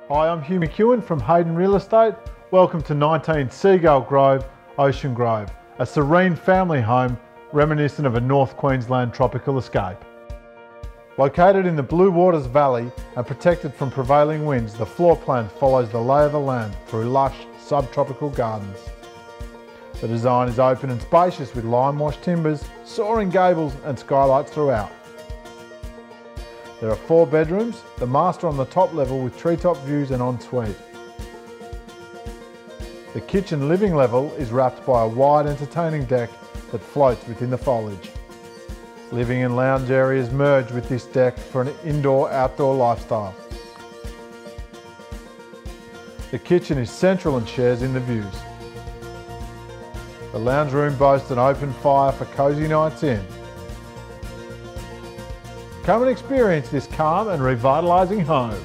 Hi, I'm Hugh McEwen from Hayden Real Estate. Welcome to 19 Seagull Grove, Ocean Grove, a serene family home reminiscent of a North Queensland tropical escape. Located in the Blue Waters Valley and protected from prevailing winds, the floor plan follows the lay of the land through lush subtropical gardens. The design is open and spacious with lime wash timbers, soaring gables and skylights throughout. There are 4 bedrooms, the master on the top level with treetop views and ensuite. The kitchen living level is wrapped by a wide entertaining deck that floats within the foliage. Living and lounge areas merge with this deck for an indoor-outdoor lifestyle. The kitchen is central and shares in the views. The lounge room boasts an open fire for cosy nights in. Come and experience this calm and revitalising home.